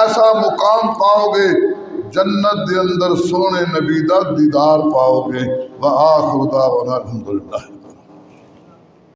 ایسا مقام پاؤ گے جنت دے اندر سونے نبی دا دیدار پاؤ گے. وآخر دعوانا الحمدللہ.